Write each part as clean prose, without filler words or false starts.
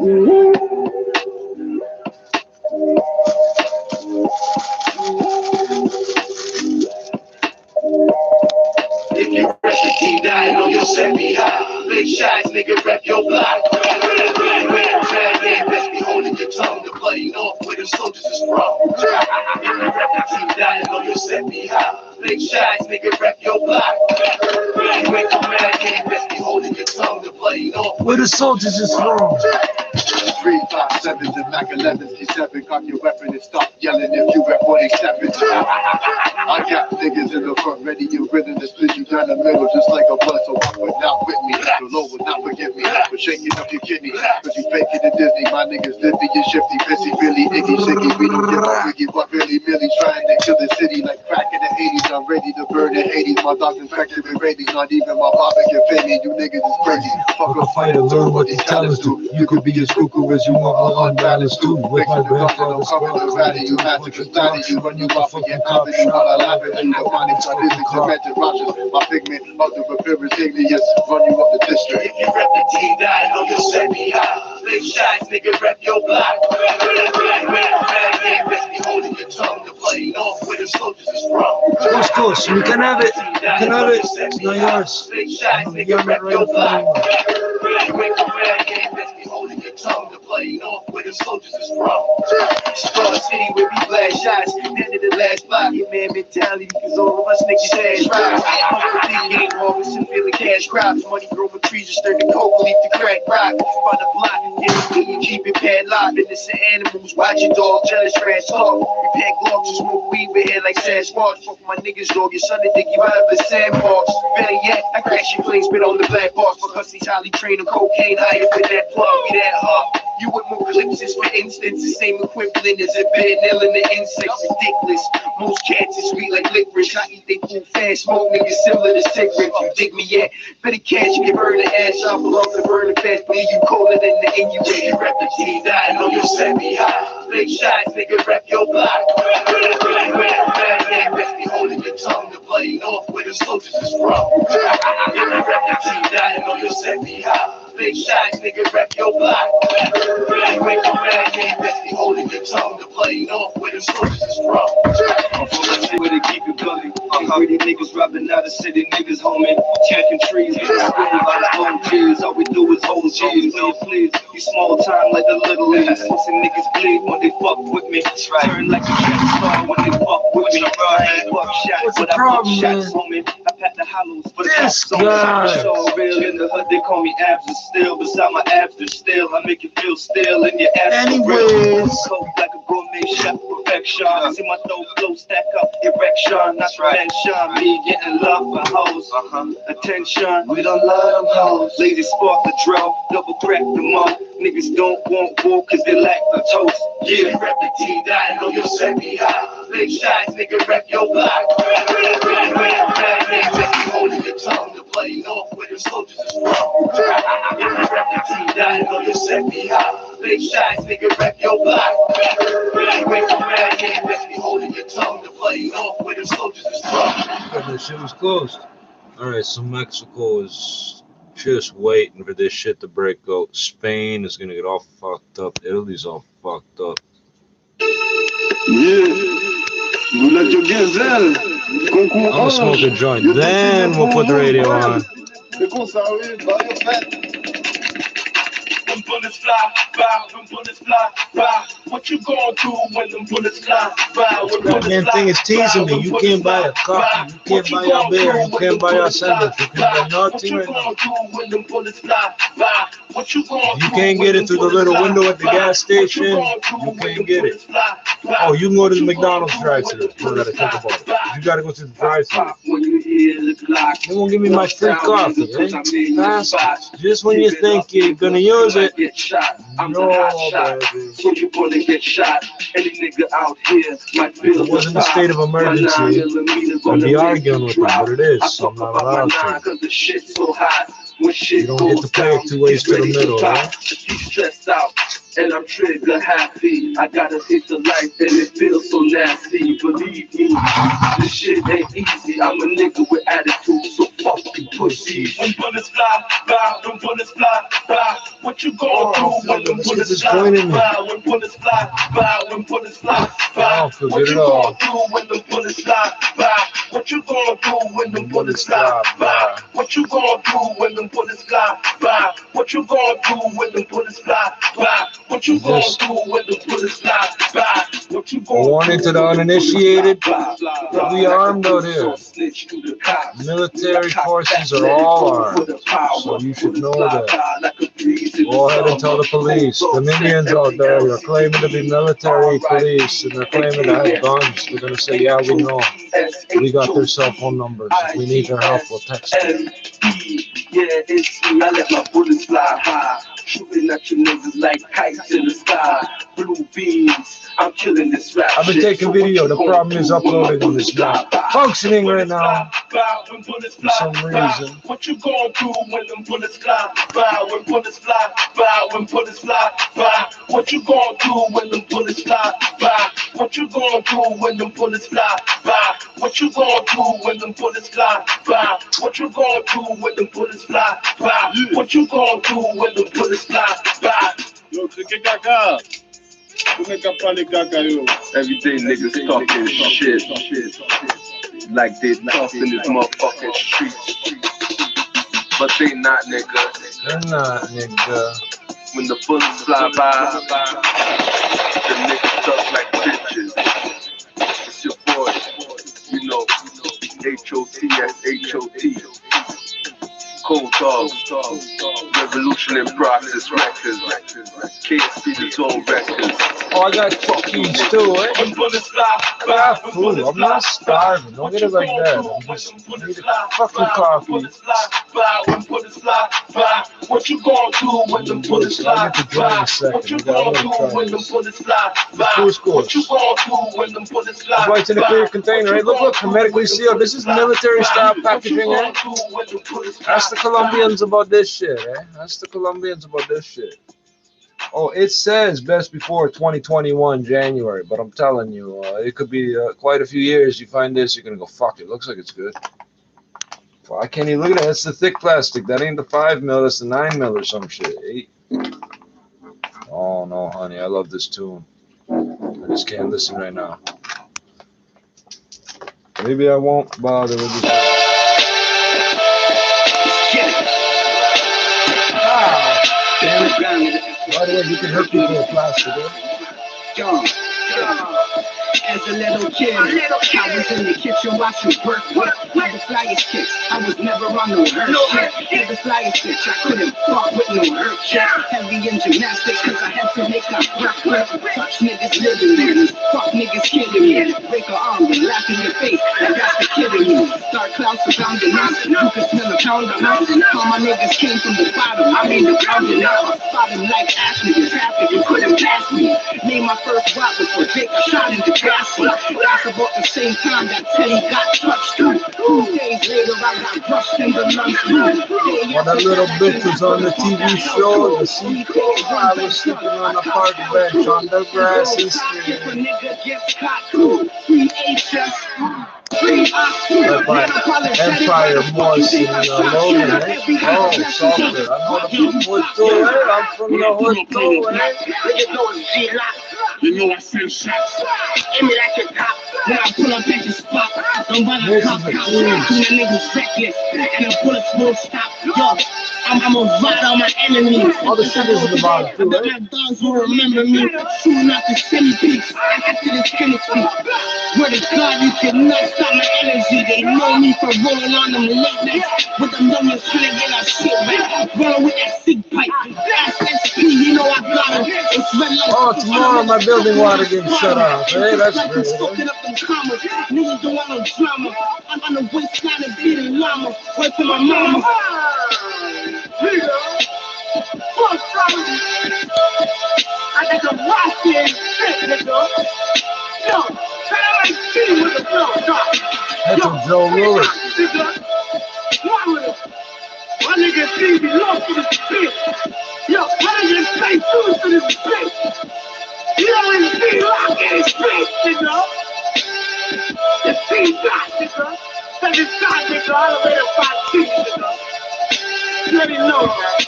If you rep the team, I know you'll set me high. Big shots, nigga, rep your block. Yeah, best be holding your tongue. The bloody north where the soldiers is from. If you rep the team, I know you'll set me high. Big shots, nigga, rep your block. You ain't come out here, best be holding your tongue. The bloody north where the soldiers is from. 3, 5, 7s and Mac 11s, G7, cock your weapon and stop yelling if you rep 47. I got niggas in the front ready, you're willing to split you down the middle just like a bus, so walk but not with me. The Lord will not forgive me for shaking up your kidney. Cause you faking the Disney, my niggas living you shifty, pissy, Billy, Iggy, Shiggy, we don't give a wiggy, but really, Millie trying to kill the city like crack in the 80s. I'm ready to burn the 80s, my dog's infected with rabies, not even my papa can fade me. You niggas is crazy. Fuck a fighter, learn what these talents do. You could be as cuckoo as you want, unbalanced too. With my grandfather's coming to rally you, had to consider you, run you off of your avenue, while I laugh at you, the money, so this is your mental Rogers, my pigment, of the appearance, igneous, run you up the district. If you rep the team, I know you'll set me high. Big shots, nigga, rep your block. Yeah, best be holding your tongue. The bloody north where the soldiers is from. Of course, you can have it. You can have it. It's not yours. Big shots, nigga, rep your block. You ain't come around here, best be holding your tongue. The bloody north where the soldiers is from. Star City where we blast shots. Then to the last block, your man mentality, cause all of us niggas stash rocks. Uncle D ain't harvesting, feeling cash crops. Money growing trees, just stir the coke, leave the crack rock. Run the block, you keep it padlocked. Innocent animals, watch your dog, jealous trash talk. We pack glocks and smoke weed with hair like Sasquatch. Fuck my niggas, dog, your son to dig you out of the sandbox. Better yet, I crash your planes, spit on the black box. Because he's highly trained on cocaine, higher with that plug, we that hard. You with more eclipses, for instance, the same equivalent as a bed nailing the insects. Ridiculous. Most cats is sweet like licorice. I eat they food fast, smoke niggas similar to cigarettes. You dig me yet? Better catch me, burn the ass off, love to burn the fast. Believe you colder than the in you. You rep the team, I know you'll set me high. Big shots, nigga, rep your block. Yeah, best be holding your tongue. The bloody north where the soldiers is from. You rep the team, I know you'll set me high. Big shots, nigga, rep your block. You ain't come around here, best be holding your tongue. The bloody north where the soldiers is from. I'm from the city where they keep it gully. Pretty niggas robbing out of city, niggas homing, checking trees, getting screwed by the OGs. All we do is hold G's, no please. You small time like the little leagues. Pussy niggas bleed when they fuck with me. Turn like a track star when they fuck with me. I ain't buck shots, but I buck shots, homie. I pack the hollows for the This cops. guy. So real in the hood, they call me abs and still. Beside my abs, they're still. I make you feel still in your ass. Anyways. Coke like a gourmet chef, perfection. See my dope flow stack up, erection. Not to mention me getting love for hoes. Attention, we don't love them hoes. Lazy spark the drill, double crack them up. Niggas don't want war cause they lack the toast. Yeah, you rep the team, I know you'll set me high. Big shots, nigga, rep your block. Yeah, best be holding your tongue. The bloody north where the soldiers is from. Yeah, you rep the team, I know you'll set me high. Big shots, nigga, rep your block. You ain't come around here, best be holding your tongue. The bloody north where the soldiers is from. That shit was closed. Alright, so Mexico is just waiting for this shit to break out. Spain is gonna get all fucked up. Italy's all fucked up. Yeah, vous l'êtes yo gazelle. I'm gonna smoke a joint. Then we'll put the radio on. C'est bon, ça arrive, bah, yo, fait. Them bullets fly by, them bullets fly by. What you going through when them bullets fly by? That damn thing is teasing me. You can't buy a car. You can't buy your beer. You can't buy your sandwich. You can't buy nothing right now. You can't get it through the little window at the gas station. You can't get it. Oh, you can go to the McDonald's drive-thru. You gotta think about it. You gotta go to the drive-thru. They won't give me my free coffee, eh? Bastards. Just when you think you're gonna use it, no, baby. So you gonna get shot. Any nigga out here might feel If it wasn't a state of emergency, I'd be arguing with them, but it is, so I'm not allowed to. You don't get to play it two ways to the middle, right? Stressed out. and I'm trigger happy. I gotta hit the light and it feels so nasty. Believe me, this shit ain't easy. I'm a nigga with attitude, so fuck you pussies. When bullets fly by, when bullets fly by, what you going through when the bullets fly by? When bullets fly by, when bullets fly by, what you going through when the bullets fly by? What you going through when the bullets fly by? What you going through when the bullets fly by? What you going through when the bullets fly by? What you going through when the bullets fly by? What you going through? Warning to the uninitiated, we armed out here. Military forces are all armed, so you should know that. Go ahead and tell the police. The Minions out there are claiming to be military police, and they're claiming to have guns. They're going to say, yeah, we know. We got their cell phone numbers. If we need their help, we'll text them. Yeah, it's me. I let my bullets fly high, shooting at you niggas like kites in the sky. Blue beams, I'm killing this rap. I've been taking video. The problem is uploading and it's not functioning right now for some reason. What you going through when them bullets fly by? When bullets fly by, when bullets fly by. What you going through when them bullets fly by? What you going through when them bullets fly by? What you going through when them bullets fly by? What you going through when them bullets fly by? What you going through when them bullets fly by? Yo, clique gaga. Como é que fala gaga, yo? Every day niggas talking shit like they tough in this motherfucking streets, but they not, nigga. They're not, nigga. When the bullets fly by, the niggas talk like bitches. It's your boy, you know, HOTS, Cold Dog, Revolution in Process Records, KSC the Zone Records. Oh, I got cookies too, eh? I got food. I'm not starving. Don't get it like that. I'm just need a fucking coffee. What you gonna do when the bullets fly by? What you gonna do when the bullets fly by? What you gonna do when the bullets fly by? It's in a clear container, right? Look, hermetically sealed. This is military style packaging, eh? Ask the Colombians about this shit, eh? Ask the Colombians about this shit. Oh, it says best before 2021 January, but I'm telling you, it could be quite a few years. You find this, you're gonna go, fuck it. Looks like it's good. Well, I can't even look at it. That's the thick plastic. That ain't the 5 mil. That's the 9 mil or some shit. 8. Oh no, honey, I love this tune. I just can't listen right now. Maybe I won't bother with this. Damn it. By the way, you can hurt people with plastic, eh? As a little kid, I was in the kitchen watching work with the flyest kicks. I was never on no hurt shit. The flyest bitch, I couldn't fuck with no hurt shit. Heavy in gymnastics, cause I had to make up work with. Touch niggas living me, fuck niggas kidding me. Break an arm and laugh in your face, like that's the kidding me. Dark clouds surrounding us, you can smell a pound of us. All my niggas came from the bottom, I mean the pounding out. Bottom like Ashley, in traffic, you couldn't pass me. Made my first rock before Jake got shot in the grass. That's about the same time that Teddy got touched too. 2 days later, I got rushed in the lungs too. When that little bitch was on the TV show, the sequel, I was sleeping on a park bench on the grassy street. Empire Morrison, Logan, eh? Oh, softer. I know the hood too, eh? I'm from the hood too, eh? You know I send shots. Give me like a cop. When I pull up at the spot, don't bother cop out. The niggas reckless, and the bullets won't stop. Yo, I'm a ride on my enemies. All the shit is in the bottom too, The eh? black dogs will remember me. Shooting out the centerpiece. After this chemistry. Where to God, you cannot stop my energy. They know me for rolling on them late nights. With them youngest trying to get our shit right. Rolling with that sick pipe. That's SP, you know I got it. It's red light. Oh, tomorrow my building water getting shut off, eh? That's like great, soaking eh? up them commas. Niggas don't want no drama. I'm on the waistline and beating llama. Wait to my mama. I got the watch in shit, nigga. Yo, I like T with the flow, dog. That's a Joe Lewis. My nigga T belongs to this bitch. Yo, my nigga stay true to this bitch. It's space, nigga. It's P-Dot, nigga. That's his shot, nigga. All the way to 5T, nigga. You already know, man.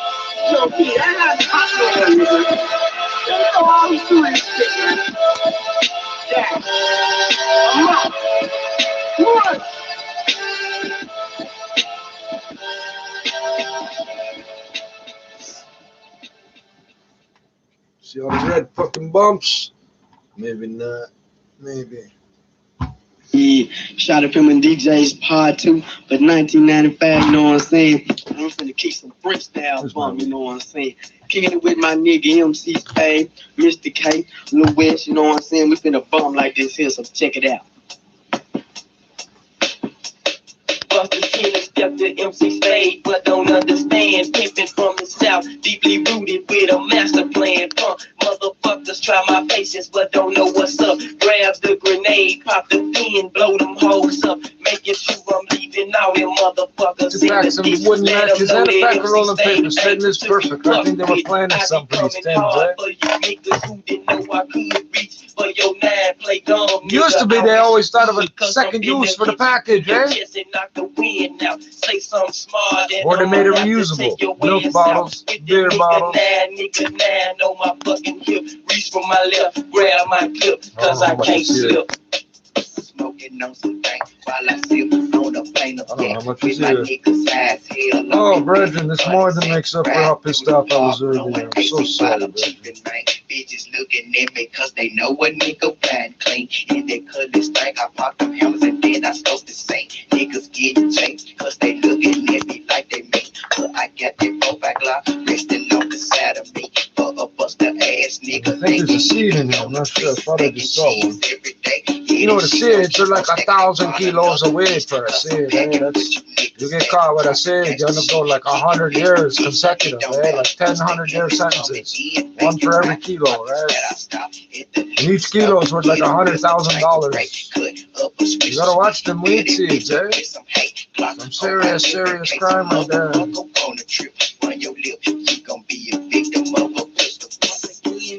Yo, P, that's not popular, nigga. You know how we do this shit, man. Yeah. I'm up. What? See all the red fucking bumps? Maybe not. Maybe. Yeah, shot up him in DJ's pod too, but 1995, you know what I'm saying? I'm finna kick some freestyle bump, you know what I'm saying? Kicking it with my nigga MC Spade, Mr. K, Lil West, you know what I'm saying? We finna bump like this here, so check it out. Buster King step to MC Spade, but don't understand. Pimping from the south, deeply rooted with a master plan. Motherfuckers try my patience, but don't know what's up. Grab the grenade, pop the pin, blow them hoes up. Making sure I'm leaving all them motherfuckers in the ditch. Wooden Let matches them know and a that pack of rolling MC papers. Spade Setting this ain't perfect. to I think they were fuck planning with. something for these I be stems, coming eh? hard for you niggas who didn't know I could reach. For your 9-play gum, Used to be they always thought of a second use for the package, eh? Say something smart, Or they made it reusable. Milk bottles, beer bottles. Nigga, on my fucking hip. Reach for my left, grab my clip, cause I can't slip. Smoking on some thing while I sip on the plane of I don't know how much with is my it. niggas eyes held Oh, up. Brethren, this more than makes up for how pissed off I was earlier. I'm so sorry, Brethren. Bitches looking at me cause they know a nigga bad clean. And they cut this thing, I pop them hammers and then I start to sing. Niggas get changed cause they looking at me like they me. But I got that go back lock resting on the side of me. For a buster ass nigga. I think there's a seed in there. I'm not sure. I thought I just saw one. You know the seeds, they're like 1,000 kilos of weight for a seed, eh? That's, you get caught with a seed, you end up going like 100 years consecutive, eh? Like 100-year sentences. One for every kilo, right? And each kilo is worth like $100,000. You gotta watch them weed seeds, eh? Some serious crime right there.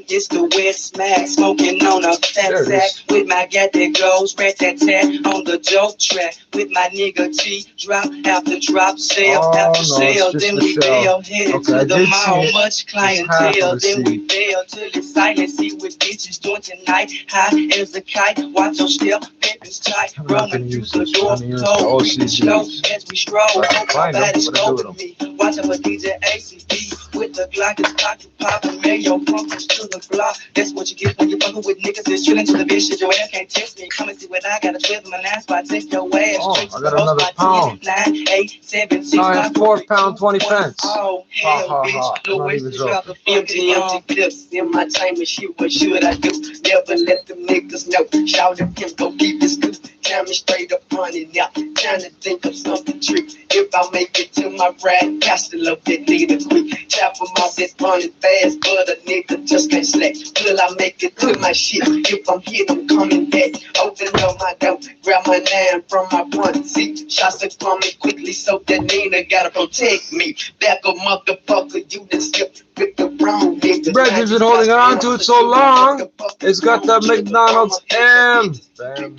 It's the West Smack, smoking on a fat sack with my gat that goes rat-tat-tat on the dope track with my nigga T. Drop after drop, sale after sale, then we bail, headed to the mall, much clientele, then we bail till it's silent. See what bitches doing tonight, high as a kite, watch your step, pimpins tight, rolling through the door, toe, slow as we stroll, nobody scoping me, watch out for DJ ACD with the Glock, it's cocked to pop and mayo pumpers to the block. That's what you get when you fucking with niggas that's chilling to the bitch. Your ass can't test me. Come and see what I got. A 12 in my 9 spot. Take your ass. Oh, I got another pound. 9, 8, 7, 6, Times 4 pound 20 pence. Oh, hell, bitch. Low waist drop. Empty clips in my time machine. What should I do? Never let them niggas know. Shout at him, go keep his scoop. Camera straight up on it now. Trying to think of something trick. If I make it to my ride, Castle up that nigga quick. Chop him off that running fast, but a nigga just can't slack. Till I make it to my shit. If I'm hit, I'm coming back. Open up my door, grab my 9 from my front seat. Shots are coming quickly, so that Nina gotta protect me. Back a motherfucker, you done slipped with the wrong nigga. Bretren's been holding on to it so long. It's got the McDonald's M. Bam.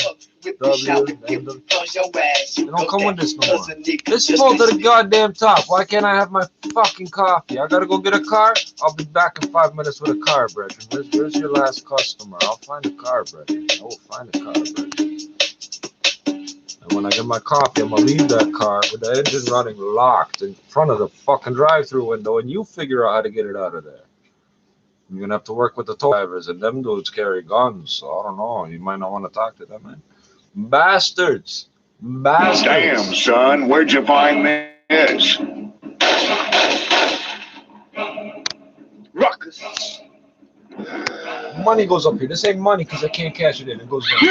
W. They don't come with this no more. This is full to the goddamn top. Why can't I have my fucking coffee? I gotta go get a car. I'll be back in 5 minutes with a car, brethren. Where's your last customer? I'll find a car, brethren. I will find a car, brethren. And when I get my coffee, I'm gonna leave that car with the engine running locked in front of the fucking drive-through window, and you figure out how to get it out of there. You're gonna have to work with the tow drivers, and them dudes carry guns, so I don't know. You might not want to talk to them, man. Bastards. Damn, son, where'd you find this? Ruckus. Money goes up here. This ain't money because I can't cash it in. It goes down. It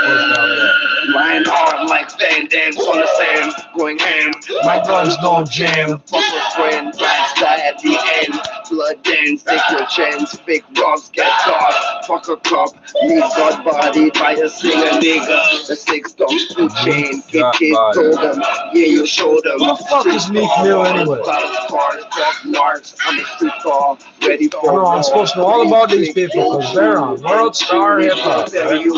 goes down there. Lying hard like Van Dams on the sand, going ham. My guns don't jam. Fuck a friend, blast die at the end. Blood dance, take your chance. Big rocks get dark. fuck a cop. Me got bodied by a singer nigga. The 6 dogs, 2 chain, kick told them. Yeah, you showed them. Who the fuck is Meek Mill anyway? I'm a street car, ready for I know, I'm supposed to know all about these people because they're on World Star Hip Hop. Niggas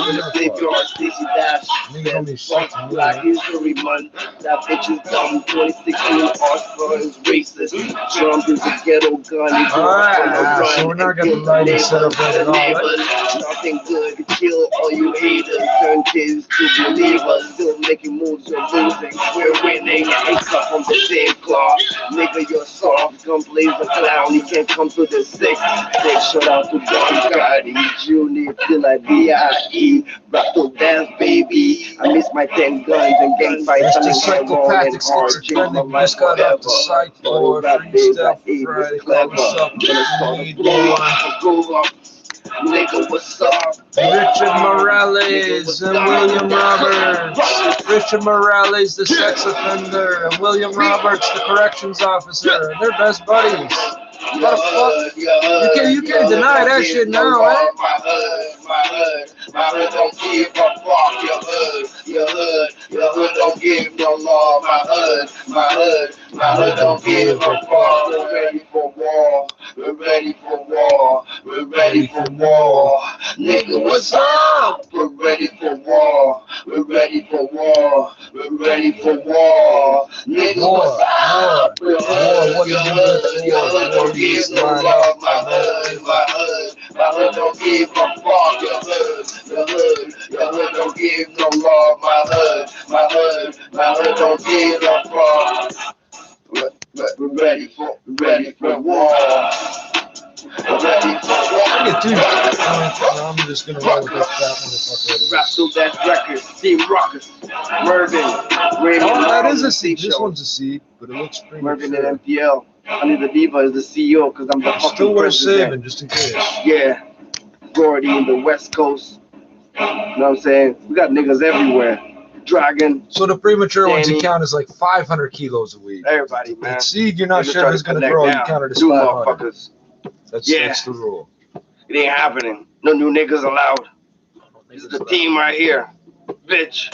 don't be shit to me. Black History Month. That bitch is dumb. 2016 Oscar is racist. Trump is a ghetto gun. Alright, so we're not gonna lighting set up right at all. Right? Nothing good to kill all you haters. Turn kids to believers. Still making moves, you're losing. We're winning. Ain't cut from the same cloth. Nigga, you're soft. Come blaze a clown. He can't come to the 6. Big shout out to Don Gotti. Junior till like B.I.E. Rock to dance, baby. I miss my 10 guns and gang fights. Mr. Psychopathic Schizophrenic just got off the site for Freestyle Friday. Call us up. Need more. Nigga, what's up? Richard Morales and William Roberts. Richard Morales, the sex offender, and William Roberts, the corrections officer. They're best buddies. What the fuck? You can't deny that shit now, eh? My hood don't give a fuck. Your hood don't give no law. My hood don't give a fuck. We're ready for war. We're ready for war. We're ready for war. Nigga, what's up? We're ready for war. We're ready for war. We're ready for war. Nigga, what's up? Your hood don't give no love. My hood don't give a fuck. Your hood don't give no love. My hood don't give a fuck. We're ready for war. Ready for war. I'm just gonna roll with this Rap to that record, Team Rockers, Mervin, Randy. Oh, that is a C. This one's a C, but it looks pretty Mervin and MPL. Honey the Diva is the CEO because I'm the fucking still worth president. saving, just in case. Yeah, Gordy in the West Coast. You know what I'm saying? We got niggas everywhere. Dragon. So the premature ones you Danny. count as like 500 kilos a week. Everybody, man. And seed, you're not Niggas sure try who's to gonna connect grow. You now. count it as New 500. motherfuckers. That's the rule. It ain't happening. No new niggas allowed. This is the team right here. Bitch.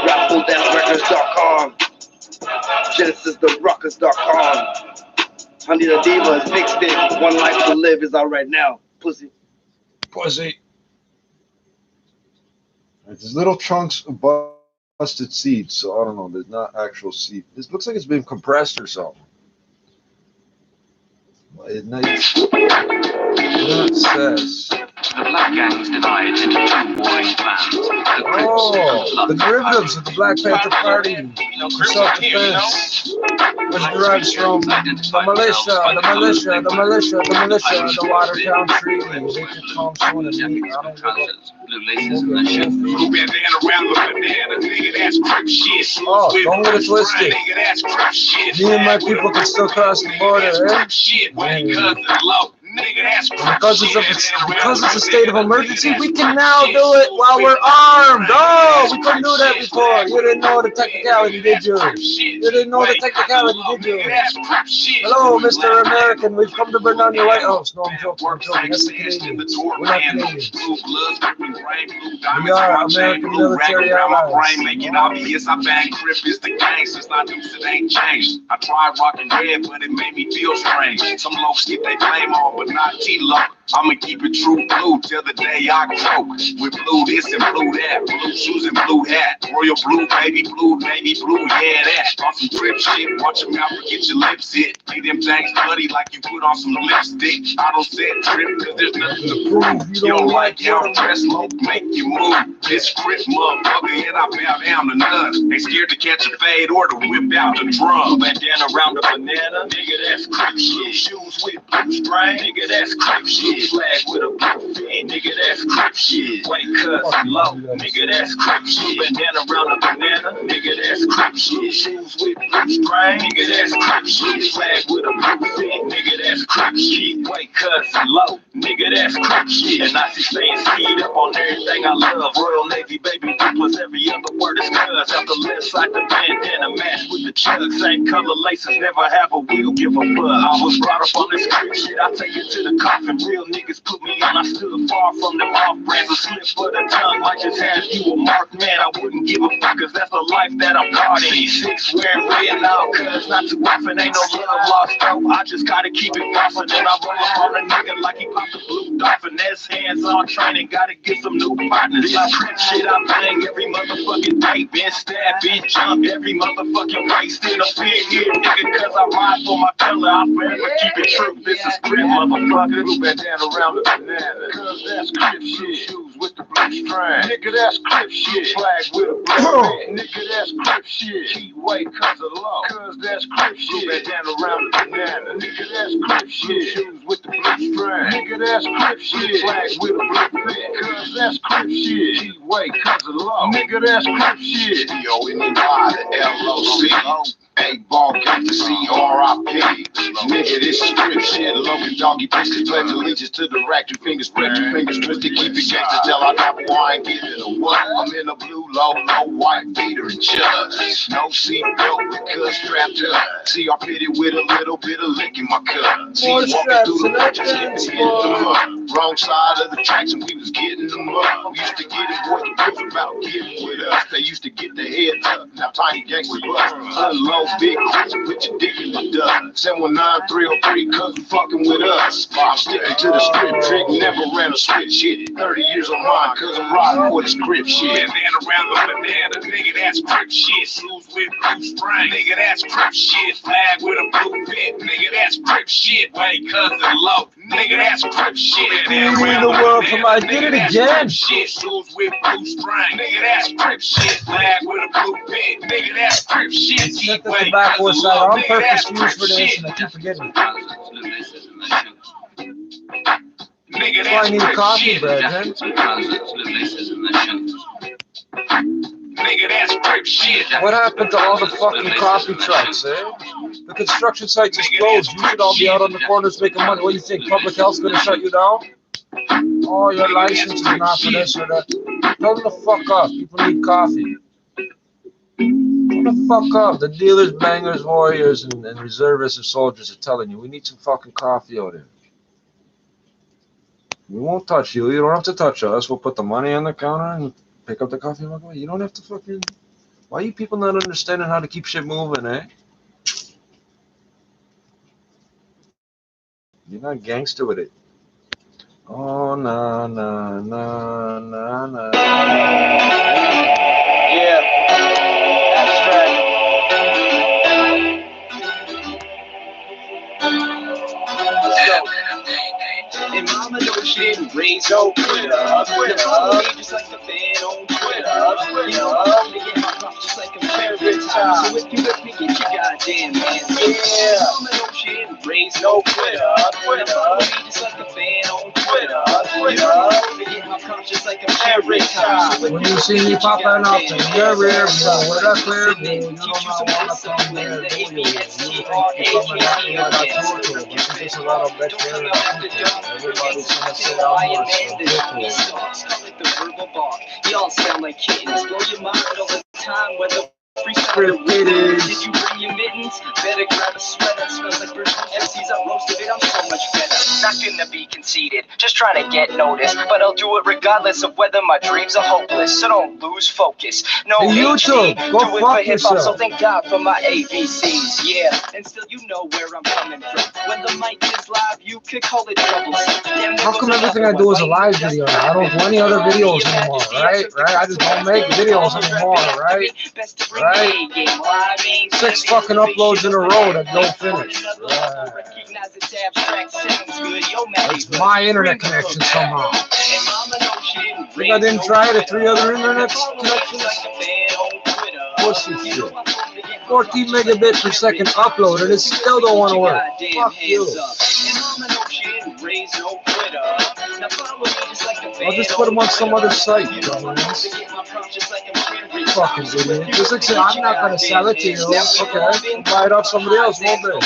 RapFullDanceRecords.com. GenesisTheRockers.com. Honey the Diva is mixtape. One Life to Live is out right now. Pussy. Pussy. There's little chunks of busted seeds, so I don't know. There's not actual seed. This looks like it's been compressed or something. It says. The Black Gang is divided into 2 warring clans. The derivatives of the Black Panther Party for self-defense, which derives from the militia, the Watertown Treaty, Richard Thompson, and me. I don't give a Oh, don't get it twisted. Me and my people can still cross the border, eh? Because it's a state of emergency, we can now do it while we're armed. Oh, we couldn't do that before. You didn't know the technicality, did you? You didn't know the technicality, did you? Hello, Mr. American. We've come to burn down your White House. No, I'm joking. That's the Canadians. We're not Canadians. We are American military allies. I bang grip is the gangsters, not news, it ain't changed. I tried rocking red, but it made me feel strange. Some folks get their flame on, but not T-Lo. I'ma keep it true blue till the day I croak. With blue this and blue that, blue shoes and blue hat. Royal blue, baby blue, navy blue, yeah that. On some trip shit, watch your mouth and get your lips hit. Leave them things bloody like you put on some lipstick. I don't say trip cause there's nothing to prove. You don't like how I'm dressed, look, make you move. This grip motherfucker, and I bow down to none. They scared to catch a fade or to whip out the drum. Bandana around the banana, nigga that's crip shit. Shoes with blue string, nigga that's crip shit. Flag with a blue fin, nigga that's crip shit. White cuss low, nigga that's crip shit. Bandana around the banana, nigga that's crip shit. Shoes with blue string, nigga that's crip shit. Flag with a blue fin, nigga that's crip shit. White cuss low, nigga, that's crip shit. And I see saying speed up on everything I love. Royal Navy, baby, plus every other word is cuz. Out the left side, the bandana match with the chug. Same color laces, never have a wheel, give a fuck. I was brought up on this crip shit, I take it to the coffin. Real niggas put me on, I stood far from them off-brands. A slip for the tongue, might just have you a mark, man. I wouldn't give a fuck, cause that's the life that I'm caught in. C6 wearing red now, cuz not too often, ain't no love lost, though. I just gotta keep it bossing, and I roll up on a nigga like he popped a blue dolphin. That's hands-on training, gotta get some new partners. This crip shit I bang every motherfucking day. Been stabbed, been jumped every motherfucking way. Still a big here, nigga, cause I ride for my color. I forever keep it true. This is crip, motherfucker. Blue bandana around the banana, cause that's crip shit. Shoes with the blue string, nigga, that's crip shit. Flag with a blue red, nigga, that's crip shit. Keep weight cause of law, cause that's crip shit. Blue bandana around the banana, nigga, that's crip shit. Shoes with the blue string, nigga, that's crip shit. Flag with a blue red, cause that's crip shit. Keep weight cause of law, nigga, that's crip shit. D-O-N-E-Y, the L-O-C. A-ball got the C-R-I-P. Nigga, this is crip shit. Logan doggy piston, pledge allegiance to the rack. Two fingers spread, two fingers twisted. Keep it gangster till I got who I ain't giving a what. I'm in a blue low, no white beater and chuds. No seatbelt because strapped up. See, I pit it with a little bit of lick in my cup. See, walking through the woods, just getting hit in the mud. Wrong side of the tracks and we was getting them up. We used to get it, boys, the proof about getting with us. They used to get their heads up. Now tiny gangster bust. Unload big bitch, put your dick in the dust. 719-303, cause you fucking with us. I'm sticking to the script trick, never ran a switch shit. 30 years on mine, cause I'm riding for the script shit. Bandana around the banana, nigga, that's crip shit. Shoes with blue string, nigga, that's crip shit. Flag with a blue pit, nigga, that's crip shit. Wait, cousin low, nigga, that's crip shit. In the world from I did it again. Shit, shoes with blue string, nigga, that's crip shit. Flag with a blue pit, nigga, that's crip shit. Set the tobacco aside on purpose to use for this, and I keep forgetting. Nigga, That's why I need coffee, brethren. Nigga, that's crip shit. What happened to all the fucking coffee trucks, eh? The construction sites is closed. You should all be out on the corners making money. What do you think? Public health's gonna shut you down? Oh, your license is not for this or that. Tell them to fuck up. People need coffee. Tell them to fuck up. The dealers, bangers, warriors, and reservists and soldiers are telling you, we need some fucking coffee out here. We won't touch you. You don't have to touch us. We'll put the money on the counter and pick up the coffee and walk away. You don't have to fucking... Why are you people not understanding how to keep shit moving, eh? You're not gangster with it. Oh, nah, nah, nah, nah, nah. Yeah, that's right. And mama knows she didn't raise no quitter. Follow me just like the fan on Twitter. You know I'm gonna get my props just like I'm favorite time. So if you with me, get your goddamn hands up. Yeah. Mama knows she didn't raise no quitter. Follow me just like the fan on Twitter. You know I'm gonna get my props just like I'm favorite time. So When you see me popping out in your rear view with a clear view, you don't know what I'm talking about. You think you're coming at me like I told you, but there's a lot of veterans. Everybody's gonna say I'm more. Y'all sound like kittens, blow your mind all the time, whether freestyle. Did you bring your mittens? Better grab a sweater. Smells like birds from MCs. I roasted it. I'm so much better. Not gonna be conceited, just trying to get noticed. But I'll do it regardless of whether my dreams are hopeless. So don't lose focus. No Hey, YouTube, HD, go do it fuck for hip-hop, so yourself. thank God for my ABCs. Yeah, and still you know where I'm coming from. When the mic is live, you could call it troublesome. How come everything I do is a live video now? I don't do any other videos anymore, right? I just don't make videos anymore, right? Right? 6 fucking uploads in a row that don't finish. It's my internet connection somehow. Think I didn't try the 3 other internet connections? What's this shit? 14 megabits per second upload and it still don't want to work. Fuck you. I'll just put them on some other site, dumbass. Fucking idiot. Just like say, I'm not gonna sell it to you. Okay, buy it off somebody else, won't they?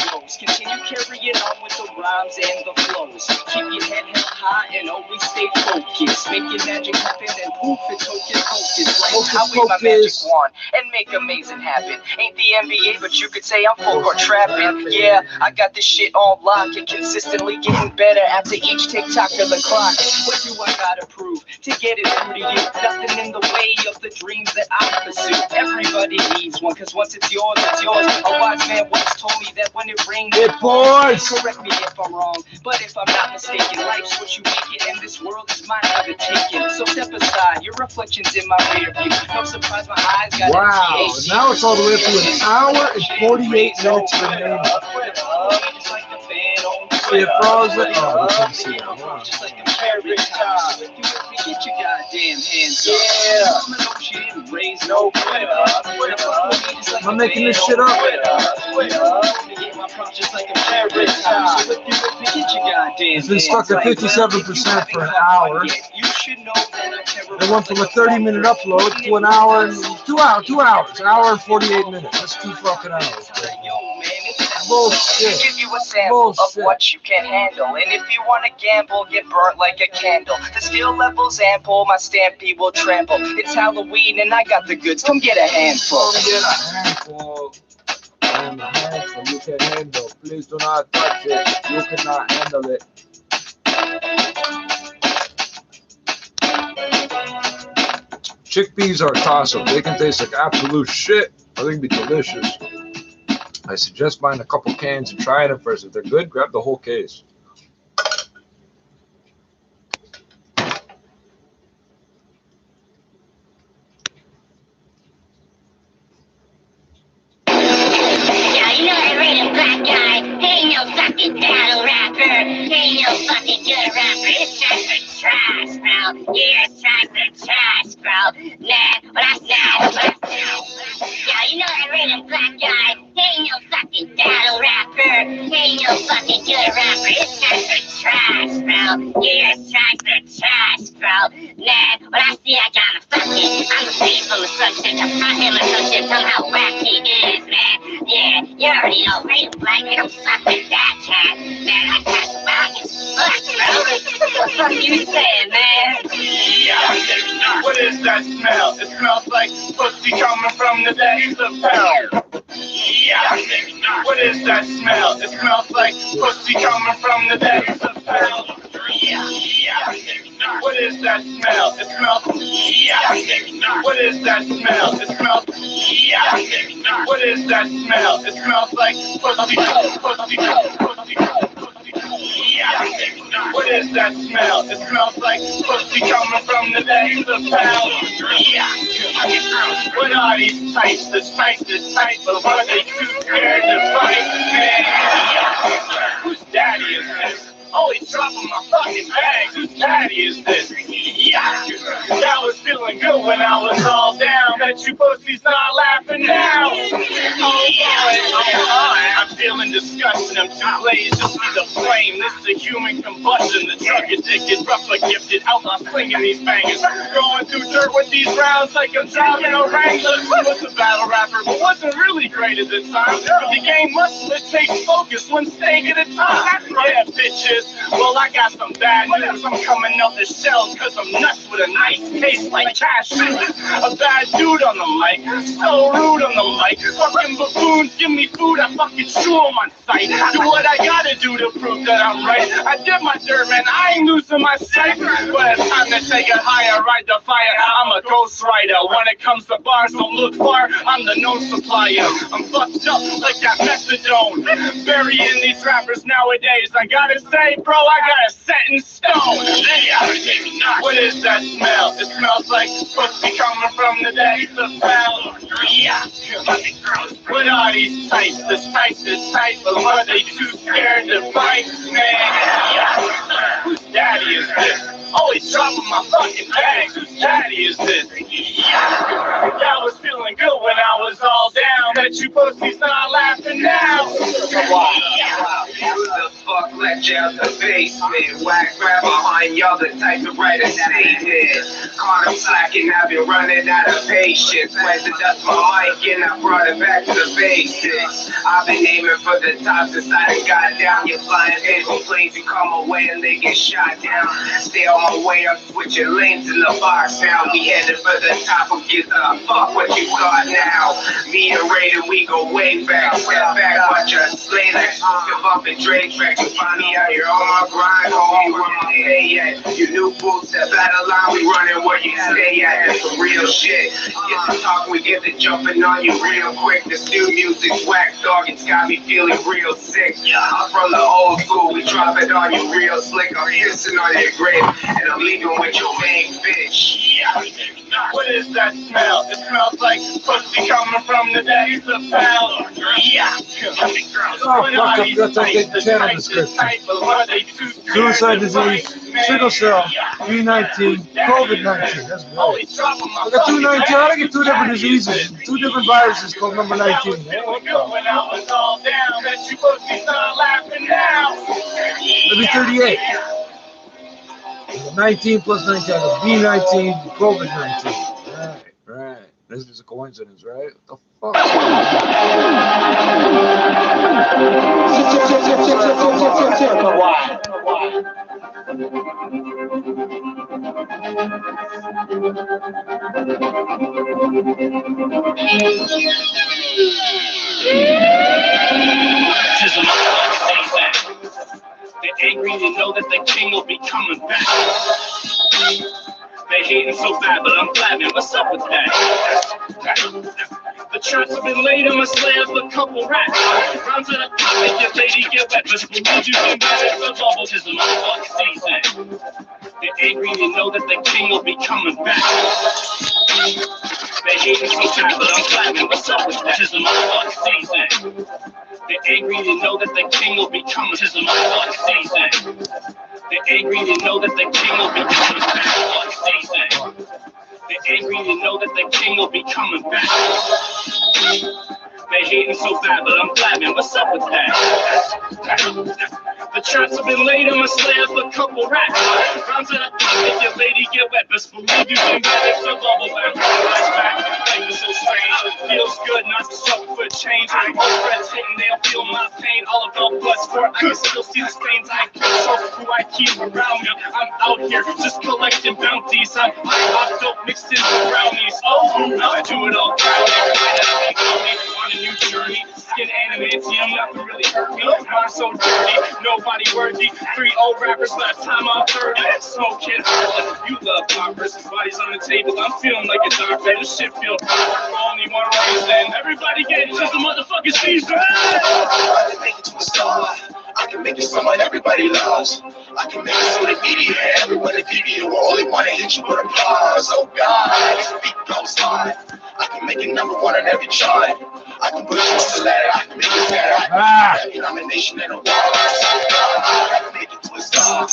Continue carrying on with the rhymes and the flows. Keep your head held high. high and always stay focused. Making magic happen and poof, it's hocus pocus. Like Hocus I wave my magic pocus. wand and make amazing happen. Ain't the NBA, but you could say I'm full court trapping. Yeah, I got this shit on lock and consistently getting better after each tick-tock of the clock. What do I gotta prove to get it through to you? Nothing in the way of the dreams that I pursue. Everybody needs one, cause once it's yours, it's yours. A wise man once told me that when it rains, It pours. correct me if I'm wrong, but if I'm not mistaken, life's what you make it, and this world is mine for the taking. So step aside, your reflection's in my rear view. No surprise, my eyes got Wow, now it's all the way up to an hour and 48 minutes remaining. See it frozen? Oh, we can see it. Wow. Get your goddamn hands up. Raise no quitter. Am I making this shit up? It's been stuck at 57% for an hour. It went from a 30-minute upload to an hour and 2 hours, an hour and 48 minutes. That's 2 fucking hours. Bullshit. Give you a sample Bullshit. of what you can handle, and if you want to gamble, get burnt like a candle. The skill level's ample, my stampede will trample. It's Halloween and I got the goods. Come get a handful. Come get a handful. And a handful you can handle. Please do not touch it. You cannot handle it. Chickpeas are a toss-up. They can taste like absolute shit, or they can be delicious. I suggest buying a couple cans and trying it first. If they're good, grab the whole case. Yeah, you know that random black guy. He ain't no fucking battle rapper. He ain't no fucking good rapper. It's trash for trash, bro. Yeah, it's trash for trash, bro. Nah, but that's now. Yeah, you know that random black guy. He ain't no fucking battle rapper. He ain't no fucking good rapper. It's trash for trash, bro. Yeah, it's trash for trash, bro. Nah, but I see I got a fucking. I'm a face from a subject. I'm not him a subject. Somehow whack he is, man. Yeah, you already know, right? Black, I don't fuck with that cat. Man, that cat's whack as fuck, bro. What the fuck you saying, man? Yeah, what is that smell? It smells like pussy coming from the days of hell. Yeah, what is that smell? It smells like pussy coming from the days of hell. Yeah, what is that smell? It smells. Yeah, what is that smell? It smells. Yeah, what is that smell? It smells like pussy, pussy, pussy, pussy. Yeah, what is that smell? It smells like pussy coming from the days of hell. Yeah, what are these types? The type, but what are they too scared to fight? Man, yeah. Whose daddy is this? Oh, he's dropping my fucking bags. Whose daddy is this? Yeah, I was feeling good when I was all down. Bet you pussies not laughing now. Oh boy, I'm feeling disgusting. I'm too lazy to see the flame. This is a human combustion. The drug addicted, rougher gifted, outlaw slinging these bangers. Going through dirt with these rounds like I'm driving a Wrangler. Was a battle rapper, but wasn't really great at the time. But the game must take focus one stake at a time. Yeah, bitches. Well, I got some bad news. I'm coming out the shell because I'm nuts with a nice taste like cashew. A bad dude on the mic, so rude on the mic. Fucking buffoons, give me food, I fucking chew them on sight. Do what I gotta do to prove that I'm right. I did my dirt, man, I ain't losing my sight. But it's time to take it higher, ride the fire. I'm a ghost rider. When it comes to bars, don't look far, I'm the known supplier. I'm fucked up like that methadone. Burying these rappers nowadays, I gotta say, bro, I got a set in stone. Yeah, what is that smell? It smells like pussy coming from the days of hell. Yeah, what are these types? This type, but what are they too scared to fight? Man, yeah, whose daddy is this? Oh, he's dropping my fucking bags. Whose daddy is this? Yeah, I was feeling good when I was all down. Bet you pussies not laughing now. Who the fuck let you out the basement. Whack rap behind y'all, the type of write a statement. Caught him slacking, I've been running out of patience. Went to dust my mic and I brought it back to the basics. I've been aiming for the top since I got down. You're flying paper planes and come away and they get shot down. Stay on my way, I'm switching lanes in the box now. We headed for the top, who gives a fuck what you thought now? Me and Raiden, we go way back. Step back, watch us slay that. Give up and Drake track. You find me out here on my grind, homie, where you stay at. You new boots, that battle line, we running where you stay at. That's some real shit. Get to talking, we get to jumping on you real quick. This new music's whack, dog, it's got me feeling real sick. I'm from the old school, we drop it on you real slick. I'm hissing on your grave, and I'm leaving with your main bitch. Yeah. What is that smell? It smells like pussy coming from the days of hell. Yeah. Oh, that's a good channel description. Suicide disease, sickle cell, B19, COVID-19. That's great. I got 219. How I get two different diseases, two different viruses called number 19. Maybe 38. 19 plus 19, B19, COVID-19. Right. This is a coincidence, right? What the They're angry to know that the king will be coming back. They hating so bad, but I'm blabbing. What's up with that? The traps have been laid, I'ma slay up a couple rats. Rounds at a pop, make your lady get wet. But believe you can bet it's a bubble, tis the motherfucking season. They're angry to know that the king will be coming back. They hating so bad, but I'm blabbing. What's up with that? Tis the motherfucking season. They're angry to know that the king will be coming. Tis the motherfucking season. They're angry to know that the king will be coming back. Season. They're angry to know that the king will be coming back. They hating so bad, but I'm blabbing. What's up with that? The traps have been laid, I'ma slay up a couple rats. Rounds at a pop, make your lady get wet. Best believe you can bet it's a bubble back. Life is so strange. Feels good not to suffer for change. I'm all friends hitting, they'll feel my pain. All about blood sport, I can still see the stains. I control who I keep around me. I'm out here just collecting bounties. I'm hot dope mixed in with brownies. Oh, I do it all proud. On a new journey, skin animated, I'm nothing really hurt me. I'm so dirty, nobody worthy. 3 old rappers last time I'm 30. Smoking hard, you love poppers. Bodies on the table, I'm feeling like a doctor. This shit feel proper. Only one reason. Everybody get into the motherfucking season. I can make it to a star. I can make it someone everybody loves. I can make it so the media, everyone in media will only want to hit you with applause. Oh God, this beat goes on. I can make it #1 on every chart. I can push you up the ladder. I can make it better. I can make every nomination and awards. I can make it to a star.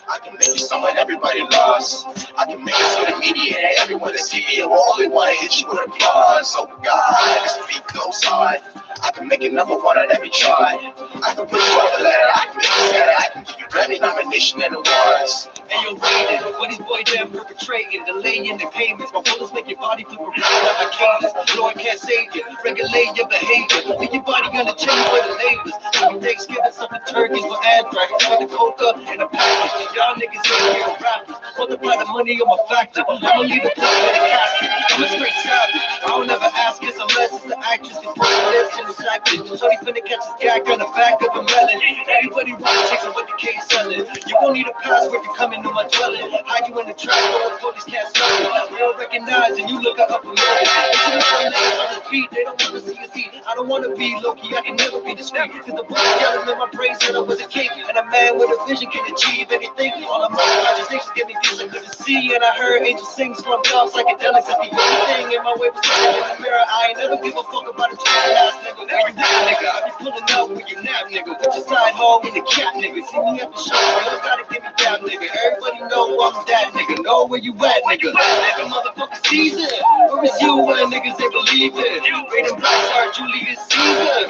I can make it someone everybody loves. I can make it so the media, everyone in media will only want to hit you with applause. Oh God, this beat goes on. I can make it #1 on every chart. I can push you up the ladder. I can make it better. I can give you Grammy nomination and awards. And you're waiting, what these boys them perpetrating, delaying the payments. My bullets make your body flip around like a cadence. No, I can't save you, regulate your behavior. Leave your body on the chain for the labels. Every Thanksgiving, something turkeys for anthrax. With the coca and the package. Y'all niggas ain't here rappers. Multiply the money on my factor. I'ma leave the club with a casket. I'm a straight savage. I don't ever ask this unless it's the actress. Cause pussy lives in the sackage. Shorty finna catch his gag on the back of a melon. Everybody wanna take what the case selling. You gon' need a password to come into my dwelling. Hide you in the trap, so the police can't smell it. They don't recognize and you look up a million. It's in the front niggas on the beat, they don't wanna see you see. I don't wanna be low-key, I can never be discreet. Cause the boys yelling in my brain said I was a king. And a man with a vision can achieve anything. All of my imaginations give me views I couldn't see. And I heard angels sing, slumped off psychedelics. That's the only thing in my way was looking in the mirror. I ain't never give a fuck about a ass nigga. Where you at, nigga? I be pulling out when you nap, nigga. With your side hole in the cat, nigga. See me at the show, you don't gotta give me down, nigga. Everybody know I'm that nigga. Know where you at, nigga. Every motherfucking season. Where is you when niggas they believe it? Raiden Black Star, Julius Caesar.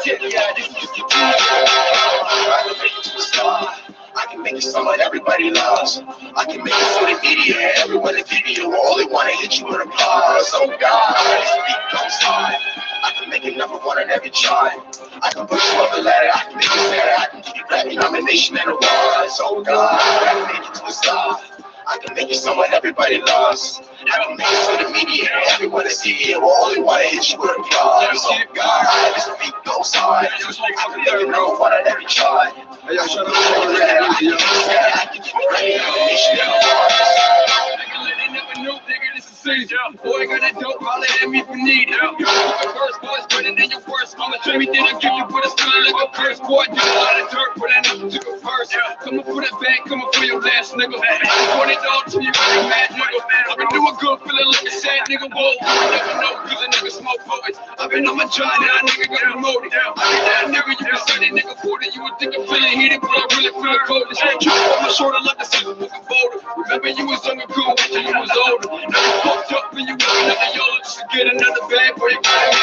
Yeah, this is just a teaser. I can make it to a star. I can make it someone everybody loves. I can make it so the media, everyone in video, only wanna hit you with applause. Oh God, this beat goes hard. I can make it number one on every chart. I can push you up the ladder, I can make it better. I can give you Grammy nomination and awards. Oh God, I can make it to a star. I can make it someone everybody loves. I can make it so the media, everyone is here, will only wanna hit you with applause. Oh God, this beat goes hard. I can make it number one on every chart. Hey, yo, shut up. I can give you Grammy nomination and awards. They never knew, nigga, this is season. Boy, got that dope, holler at me if you need it. You the first boy's better than your worst. I'ma tell everything I give you, but it's still like a curse. Boy, do a lot of dirt, but I never took a purse. Come up for that bag, come up for your last nigga. I want it all to you, really mad nigga. I've been doing good, feeling like a sad nigga. Whoa, you never know, cause a nigga smoke poets. I've been on my job, now a nigga got promoted. I be that nigga, you can say that nigga 40. You would think I'm feeling heated, but I really feel cold. This ain't true on my shoulder like the scissors fucking boulder. Remember you was young and cool, till you was older. Now you fucked up and you with another YOLO just to get another bag for your body.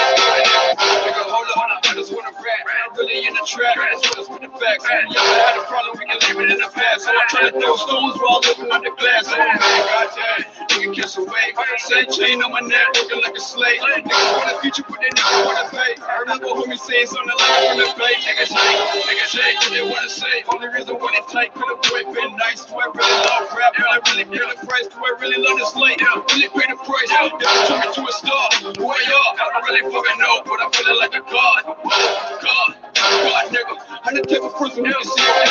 Nigga, hold on, I just wanna rap. I'm really in the trap, that's what with the facts. Y'all had a problem, we can leave it in the past. So I'm trying to throw stones while living under glass. Oh man, goddamn, nigga catch a wave. Same chain on my neck, looking like a slave. Niggas want a future, but they never wanna pay. I remember homie saying something like in the bay. Niggas hate, what they wanna say. Only reason why they tight, could have boy been nice. Do I really love rap? Do I really feel the price? Do I really love this late? Really pay the price? If you turn me to a star, who I are? I don't really fucking know, but I'm feeling like a god. God, nigga. I'm the type of person who can see it.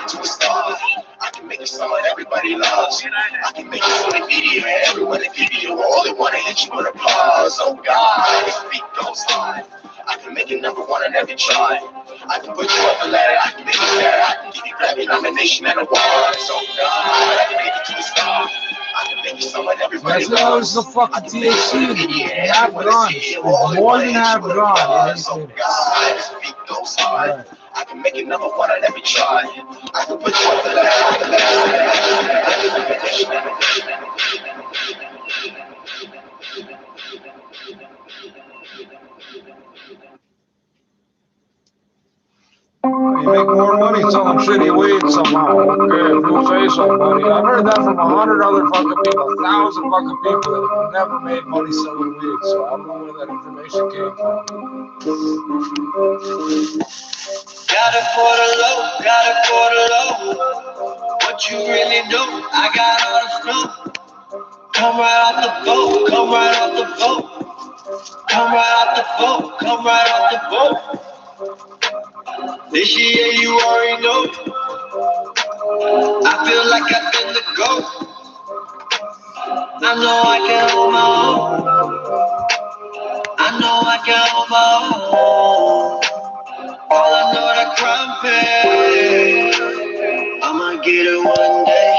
To a star. I can make it someone everybody loves. I can make it so the media, everyone in video, only wanna hit you with applause. Oh God, this beat goes hard. I can make it number one on every chart. I can put you up the ladder, I can make it better. I can give you Grammy nomination and awards. Oh God, I can make it to a star. I can make it someone everybody loves. That's the fucking THC. Half gone. More than half gone. Oh God, this beat goes hard. I can make it number one on every chart. I can put you up the ladder. You make more money selling shitty weed somehow. Okay, if you say so, buddy. I've heard that from 100 other fucking people, 1,000 fucking people that have never made money selling weed. So I don't know where that information came from. Got a quarter low. What you really know? I got all the flow. Come right off the boat, come right off the boat. Come right off the boat, come right off the boat. This year you already know. I feel like I've been the GOAT. I know I can hold my own. I know I can hold my own. All I know that crime pay. I'ma get it one day.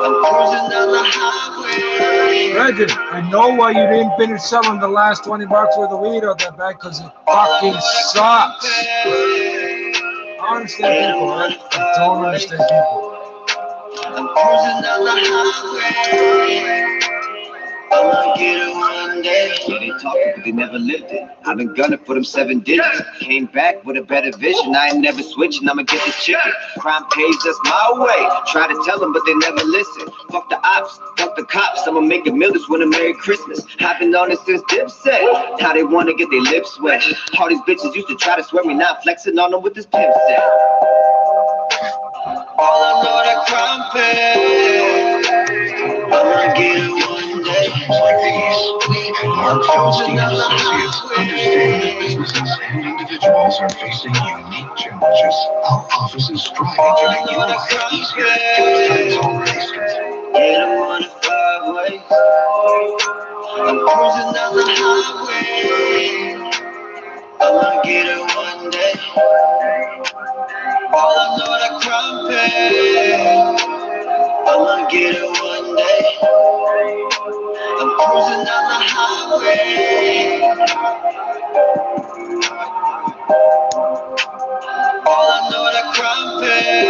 I'm cruising down the highway. Reggie, I know why you didn't finish selling the last 20 bucks worth of weed out that bag, because it fucking sucks. I understand people, right? I don't understand people. I'm cruising down the highway. I'ma get it one day. Yeah, they talking, but they never lived it. I've been gunning for them 7 digits. Came back with a better vision. I ain't never switching. I'ma get the chicken. Crime pays us my way. Try to tell them, but they never listen. Fuck the ops, fuck the cops. I'ma make a meal, just win a Merry Christmas. I've been on it since Dipset. How they wanna get their lips wet. All these bitches used to try to swear me, now I'm flexing on them with this pimp set. All I know that crime pay. I'ma get it one day. Like these, we at Mark Feldstein Associates understand that businesses and individuals are facing unique challenges. Our office is striving to make your life easier. It's already started. Get them on the 5 ways. I'm cruising down the highway. I'ma get it one day. All I know that crime pay. I'ma get it one day. I'm cruising down the highway. All I know that crime pay.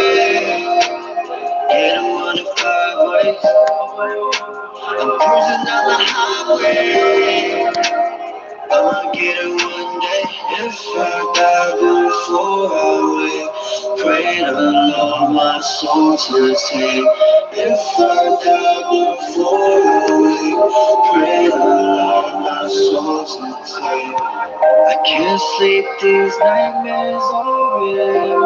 Get them on the 5 ways. I'm cruising down the highway. I'ma get it one day. If I die before I wake, pray my soul to take. If I die before the wake, pray allow my soul to take. I can't sleep, these nightmares are real.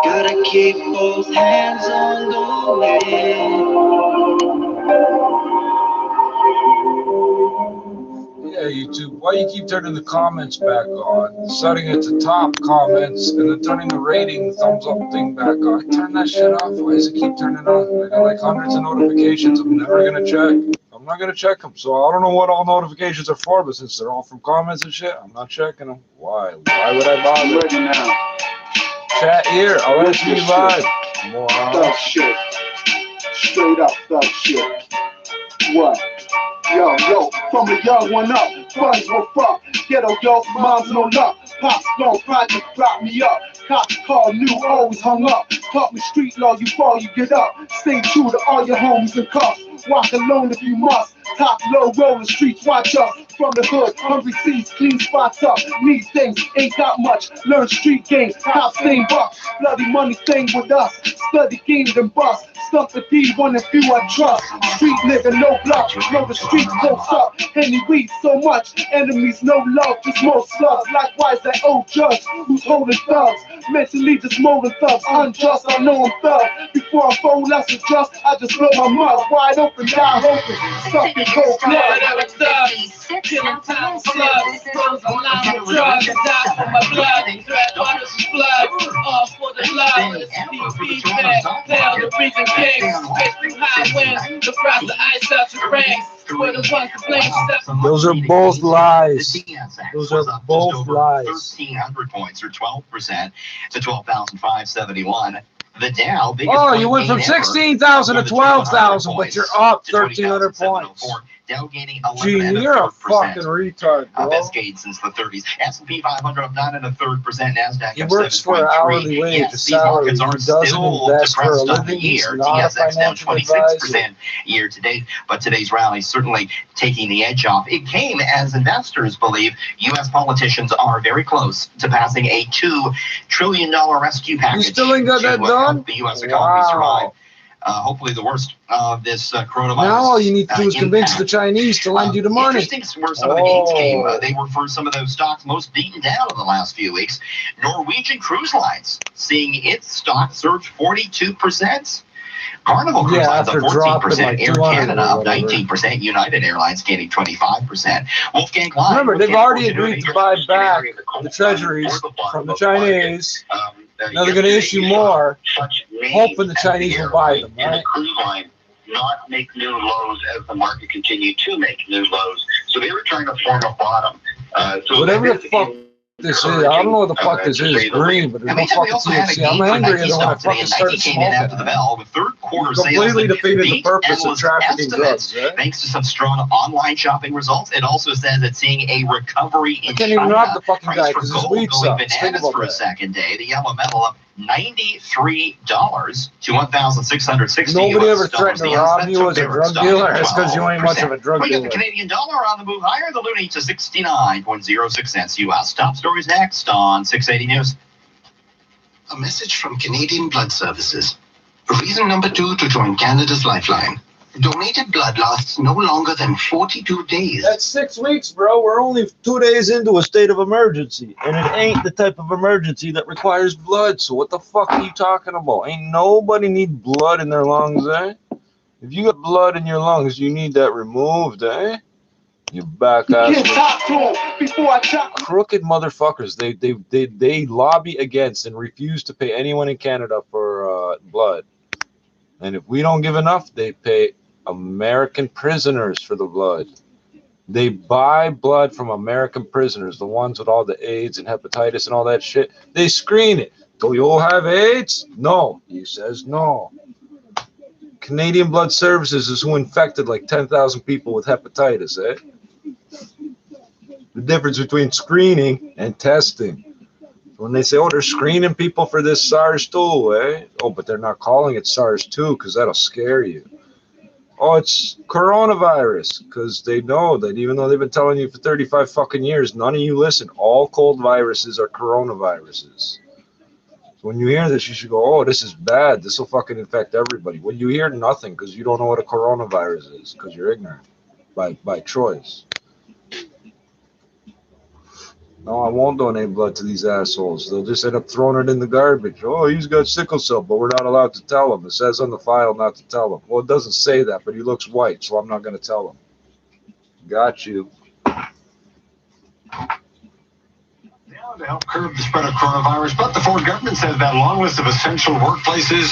Gotta keep both hands on the wheel. Yeah, YouTube, why you keep turning the comments back on? Starting at the top comments and then turning the rating thumbs up thing back on. Turn that shit off. Why does it keep turning on? I got like hundreds of notifications. I'm never gonna check. I'm not gonna check them. So I don't know what all notifications are for, but since they're all from comments and shit, I'm not checking them. Why? Why would I bother? I'm ready now. Chat here. I'll answer you live. Thug shit. Straight up thug shit. What? Yo, from a young one up, funds will fuck. Ghetto, yo, mom's no luck. Pops gon' project, prop me up. Cops call, new, always hung up. Taught me street law, you fall, you get up. Stay true to all your homies and cuffs. Walk alone if you must. Top low, roller streets, watch up. From the hood, hungry seeds, clean spots up. Need things, ain't got much. Learn street game, cops name bucks. Bloody money thing with us. Study game then bust. Stuff the D, one and few I trust. Street nigga, no bluff. Know the streets close up. Henny weed so much. Enemies, no love, just more slugs. Likewise, that old judge who's holding thugs. Mentally just molding thugs. Unjust, I know I'm thug. Before I fold, let's adjust. I just blow my mouth wide open, die hoping. Sucking cold blood. Killing time slugs, throws a line of drugs, die for my blood, threat waters and blood, all for the love, it's CP back, tell the reason kings, spit through high winds, to frost the ice out your ranks, for the ones to blame step. Those are both lies. Those are both lies. 1,300 points, or 12%, to 12,571. The Dow, oh, you went from 16,000 to 12,000, but you're up 1,300 points. Dow gaining Gee, you're a fucking retard, bro. Best gain since the 30s. S&P 500 up 9 1/3%. Nasdaq he works for an hourly wage, a salary. He doesn't invest for a living. He's not a financial advisor. Year to date, but today's rally is certainly taking the edge off. It came as investors believe U.S. politicians are very close to passing a $2 trillion rescue package. You still ain't got that done? The U.S. economy survive. Hopefully the worst of this coronavirus. Now all you need to do is convince the Chinese to lend you the money. Interesting where some of the gains came. They were for some of those stocks most beaten down in the last few weeks. Norwegian Cruise Lines seeing its stock surge 42%. Carnival Cruise Lines up 14%, like Air Canada up 19%, United Airlines gaining 25%. Wolfgang Klein. Remember, they've already agreed to buy back the treasuries from the Chinese. Now they're going to issue more, hoping the Chinese will buy them, right? Cruise line not make new lows as the market continued to make new lows. So they were trying to form a bottom. Whatever the fuck this is, I don't know what the fuck this is, green, but there's no fucking THC. I'm angrier than when I fucking started smoking. The third quarter completely defeated the purpose of trafficking drugs, right? Thanks to some strong online shopping results. It also says it's seeing a recovery in China. I can't even rob the fucking guy because his weed going sucks. bananas for a second day. The yellow metal up $93 to $1,660. Nobody ever threatened to rob you as a drug dealer. That's because you ain't much of a drug dealer. The Canadian dollar on the move higher, the loonie to 69.06 cents US. Top stories next on 680 News. A message from Canadian Blood Services. Reason number 2 to join Canada's Lifeline. Donated blood lasts no longer than 42 days. That's 6 weeks, bro. We're only 2 days into a state of emergency. And it ain't the type of emergency that requires blood. So what the fuck are you talking about? Ain't nobody need blood in their lungs, eh? If you got blood in your lungs, you need that removed, eh? You back ass. Crooked motherfuckers. They lobby against and refuse to pay anyone in Canada for blood. And if we don't give enough, they pay American prisoners for the blood. They buy blood from American prisoners, the ones with all the AIDS and hepatitis and all that shit. They screen it. Do you all have AIDS? No. He says no. Canadian Blood Services is who infected like 10,000 people with hepatitis, eh? The difference between screening and testing. When they say, oh, they're screening people for this SARS-2, eh? Oh, but they're not calling it SARS-2 because that'll scare you. Oh, it's coronavirus because they know that even though they've been telling you for 35 fucking years, none of you listen. All cold viruses are coronaviruses. When you hear this, you should go, oh, this is bad. This will fucking infect everybody. When you hear nothing, because you don't know what a coronavirus is, because you're ignorant by choice. No, I won't donate blood to these assholes. They'll just end up throwing it in the garbage. Oh, he's got sickle cell, but we're not allowed to tell him. It says on the file not to tell him. Well, it doesn't say that, but he looks white, so I'm not going to tell him. Got you. To help curb the spread of coronavirus, but the Ford government says that long list of essential workplaces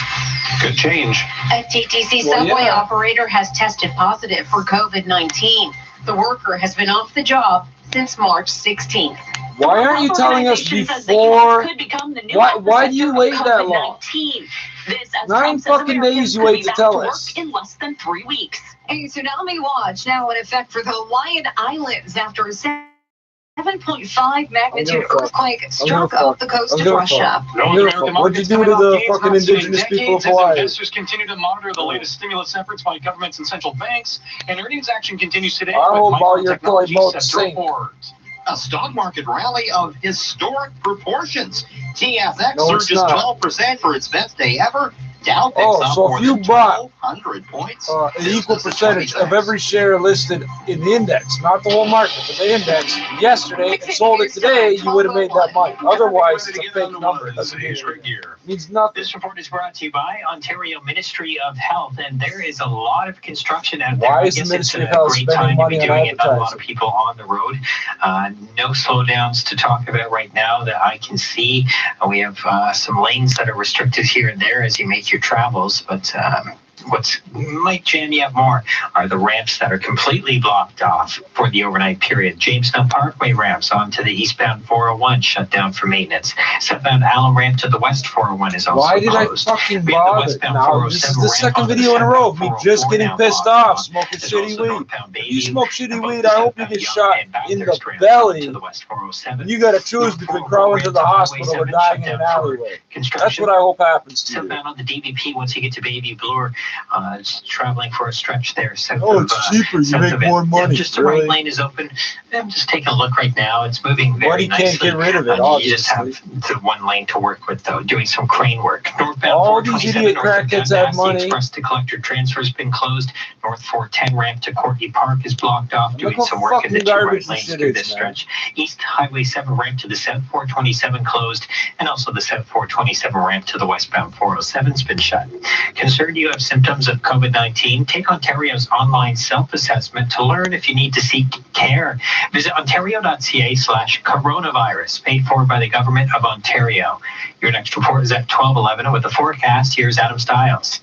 could change. A TTC subway operator has tested positive for COVID-19. The worker has been off the job since March 16th. Why aren't you telling us before? Why do you wait that long? 9 fucking days you wait to tell us. In less than 3 weeks. A tsunami watch now in effect for the Hawaiian Islands after a 7.5 magnitude earthquake struck off the coast of Russia. What'd you do to the fucking indigenous people of Hawaii? Investors continue to monitor the latest stimulus efforts by governments and central banks, and earnings action continues today. I hope all your toy boats sink. A stock market rally of historic proportions. TSX No, it's surges not. 12% for its best day ever. Dow picks up so more if you than bought 1,200 points. an equal percentage of every share listed in the index, not the whole market, but the index, yesterday and sold it today, you would have made that money. Otherwise, it's a fake number. It doesn't mean it means nothing. This report is brought to you by Ontario Ministry of Health, and there is a lot of construction out there. Why I is the guess Ministry it's of a Health great spending time to money be on doing it. Not a lot advertising? of people on the road. No slowdowns to talk about right now that I can see. We have some lanes that are restricted here and there as you make your travels, but what might jam you up more are the ramps that are completely blocked off for the overnight period. Jamestown Parkway ramps onto the eastbound 401 shut down for maintenance. Southbound Allen ramp to the west 401 is also Why did I closed. fucking We have the bother? westbound Now, 407 this is the ramp second on the video in a row of me southbound just 404 getting now pissed blocked off, off. smoking There's shitty also weed. northbound If you Bayview smoke shitty and weed, both I hope you southbound get Young shot and in the Bathurst ramps belly. to the west 407. And you got to choose between crawling to the hospital or dying in an alleyway. That's what I hope happens to you. Southbound on the DVP once you get to Baby Bloor, traveling for a stretch there. South Oh, of, it's cheaper. You south make of it. more money. Just the Really? right lane is open. I'm just taking a look right now. It's moving very Buddy nicely. can't get rid of it, You just have the one lane to work with, though, doing some crane work. Northbound All these 427 idiot north of crackheads Dundas, have money. The express to collector transfer has been closed. North 410 ramp to Courtney Park is blocked off, doing how some work in the fucking two right garbage lanes this through shit this is, man. stretch. East Highway 7 ramp to the South 427 closed, and also the South 427 ramp to the westbound 407 has been shut. Concerned you have symptoms of COVID-19? Take Ontario's online self-assessment to learn if you need to seek care. Visit ontario.ca/coronavirus, paid for by the Government of Ontario. Your next report is at 12:11, and with the forecast, here's Adam Stiles.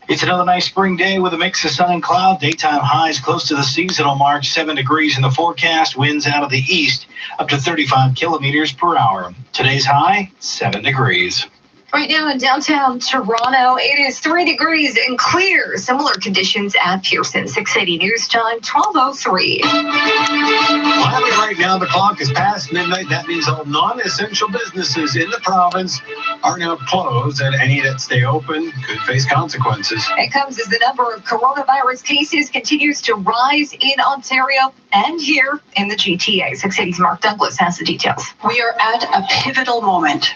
It's another nice spring day with a mix of sun and cloud. Daytime highs close to the seasonal mark, 7 degrees in the forecast. Winds out of the east up to 35 kilometers per hour. Today's high, 7 degrees. Right now in downtown Toronto, it is 3 degrees and clear. Similar conditions at Pearson. 680 News Time, 12:03. Finally, right now, the clock is past midnight. That means all non-essential businesses in the province are now closed, and any that stay open could face consequences. It comes as the number of coronavirus cases continues to rise in Ontario and here in the GTA. 680's Mark Douglas has the details. We are at a pivotal moment